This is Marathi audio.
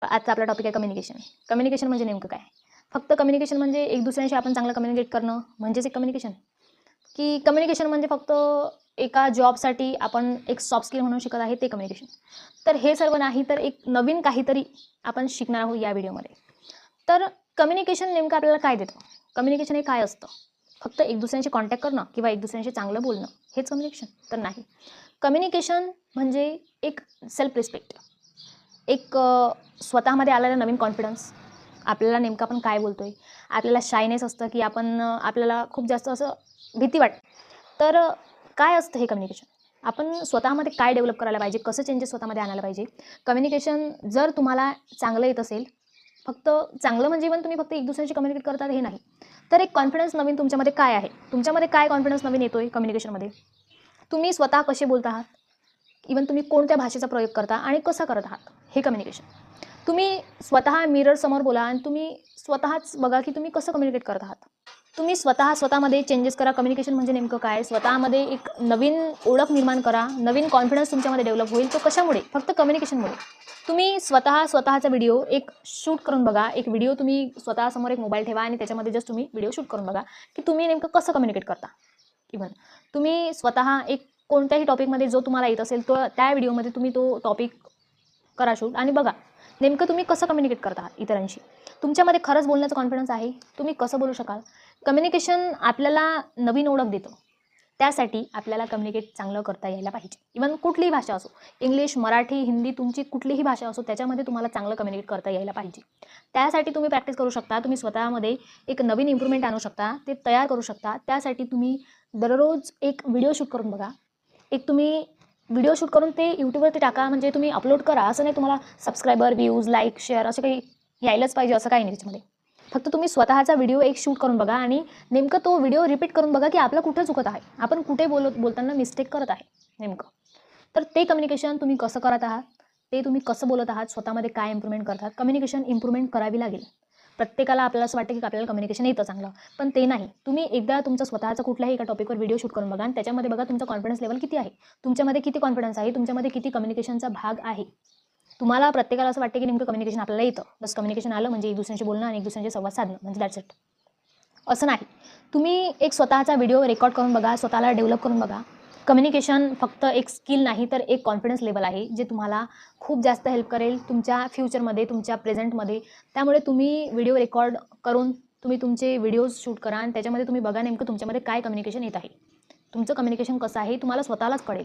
आजचा आपला टॉपिक आहे कम्युनिकेशन. कम्युनिकेशन म्हणजे नेमकं काय? फक्त कम्युनिकेशन म्हणजे एक दुसऱ्याशी आपण चांगलं कम्युनिकेट करणं म्हणजेच एक कम्युनिकेशन? की कम्युनिकेशन म्हणजे फक्त एका जॉबसाठी आपण एक सॉफ्ट स्किल म्हणून शिकत आहे ते कम्युनिकेशन? तर हे सर्व नाही, तर एक नवीन काहीतरी आपण शिकणार आहोत या व्हिडिओमध्ये. तर कम्युनिकेशन नेमकं आपल्याला काय देतं? कम्युनिकेशन हे काय असतं? फक्त एक दुसऱ्यांशी कॉन्टॅक्ट करणं किंवा एक दुसऱ्यांशी चांगलं बोलणं हेच कम्युनिकेशन? तर नाही. कम्युनिकेशन म्हणजे एक सेल्फ रिस्पेक्ट, एक स्वतःमध्ये आलेला नवीन कॉन्फिडन्स. आपल्याला नेमकं आपण काय बोलतोय, आपल्याला शायनेस असतं की आपण आपल्याला खूप जास्त असं भीती वाटते. तर काय असतं हे कम्युनिकेशन? आपण स्वतःमध्ये काय डेव्हलप करायला पाहिजे, कसं चेंजेस स्वतःमध्ये आणायला पाहिजे? कम्युनिकेशन जर तुम्हाला चांगलं येत असेल, फक्त चांगलं म्हणजे इव्हन तुम्ही फक्त एक दुसऱ्याशी कम्युनिकेट करतात हे नाही, तर एक कॉन्फिडन्स नवीन तुमच्यामध्ये काय आहे, तुमच्यामध्ये काय कॉन्फिडन्स नवीन येतोय कम्युनिकेशनमध्ये? तुम्ही स्वतः कसे बोलत आहात, इव्हन तुम्ही कोणत्या भाषेचा प्रयोग करता आणि कसं करत आहात, हे कम्युनिकेशन. तुम्ही स्वतः मिररसमोर बोला आणि तुम्ही स्वतःच बघा की तुम्ही कसं कम्युनिकेट करत आहात. तुम्ही स्वतःमध्ये चेंजेस करा. कम्युनिकेशन म्हणजे नेमकं काय? स्वतःमध्ये एक नवीन ओळख निर्माण करा, नवीन कॉन्फिडन्स तुमच्यामध्ये डेव्हलप होईल. तो कशामुळे? फक्त कम्युनिकेशनमुळे. तुम्ही स्वतःचा व्हिडिओ एक शूट करून बघा. एक व्हिडिओ तुम्ही स्वतःसमोर एक मोबाईल ठेवा आणि त्याच्यामध्ये जस्ट तुम्ही व्हिडिओ शूट करून बघा की तुम्ही नेमकं कसं कम्युनिकेट करता. इव्हन तुम्ही स्वतः एक कोणत्याही टॉपिकमध्ये जो तुम्हाला येत असेल तो त्या व्हिडिओमध्ये तुम्ही तो टॉपिक करा शूट आणि बघा नेमकं तुम्ही कसं कम्युनिकेट करता इतरांशी. तुमच्यामध्ये खरंच बोलण्याचं कॉन्फिडन्स आहे? तुम्ही कसं बोलू शकाल? कम्युनिकेशन आपल्याला नवीन ओळख देतं. त्यासाठी आपल्याला कम्युनिकेट चांगलं करता यायला पाहिजे. इव्हन कुठलीही भाषा असो, इंग्लिश, मराठी, हिंदी, तुमची कुठलीही भाषा असो, त्याच्यामध्ये तुम्हाला चांगलं कम्युनिकेट करता यायला पाहिजे. त्यासाठी तुम्ही प्रॅक्टिस करू शकता. तुम्ही स्वतःमध्ये एक नवीन इम्प्रूव्हमेंट आणू शकता, ते तयार करू शकता. त्यासाठी तुम्ही दररोज एक व्हिडिओ शूट करून बघा. एक तुम्ही व्हिडिओ शूट करून ते यूट्यूबवरती टाका, म्हणजे तुम्ही अपलोड करा. असं नाही तुम्हाला सबस्क्रायबर, व्ह्यूज, लाईक, शेअर असं काही यायलाच पाहिजे असं काही नाही त्याच्यामध्ये. फक्त तुम्ही स्वतःचा व्हिडिओ एक शूट करून बघा आणि नेमकं तो व्हिडिओ रिपीट करून बघा की आपलं कुठं चुकत आहे, आपण कुठे बोलताना मिस्टेक करत आहे नेमकं. तर ते कम्युनिकेशन तुम्ही कसं करत आहात, ते तुम्ही कसं बोलत आहात, स्वतःमध्ये काय इम्प्रूव्हमेंट करतात. कम्युनिकेशन इम्प्रूव्हमेंट करावी लागेल. प्रत्येकाला आपल्याला असं वाटतं की आपल्याला कम्युनिकेशन येतं चांगलं, पण ते नाही. तुम्ही एकदा तुमचं स्वतःचं कुठल्याही एका टॉपिकवर व्हिडिओ शूट करून बघा आणि त्याच्यामध्ये बघा तुमचा कॉन्फिडन्स लेवल किती आहे, तुमच्यामध्ये किती कॉन्फिडन्स आहे, तुमच्यामध्ये किती कम्युनिकेशनचा भाग आहे. तुम्हाला प्रत्येकाला असं वाटतं की नेमकं कम्युनिकेशन आपल्याला येतं, बस कम्युनिकेशन आलं म्हणजे एक दुसऱ्यांशी बोलणं आणि एक दुसऱ्यांशी संवाद साधणं म्हणजे दॅट्स इट. असं नाही. तुम्ही एक स्वतःचा व्हिडिओ रेकॉर्ड करून बघा, स्वतःला डेव्हलप करून बघा. कम्युनिकेशन फक्त एक स्किल नाही, तर एक कॉन्फिडन्स लेवल आहे, जे तुम्हाला खूप जास्त हेल्प करेल तुमच्या फ्युचरमध्ये, तुमच्या प्रेझेंटमध्ये. त्यामुळे तुम्ही व्हिडिओ रेकॉर्ड करून तुम्ही तुमचे व्हिडिओज शूट करा आणि त्याच्यामध्ये तुम्ही बघा नेमकं तुमच्यामध्ये काय कम्युनिकेशन येत आहे. तुमचं कम्युनिकेशन कसं आहे तुम्हाला स्वतःलाच कळेल.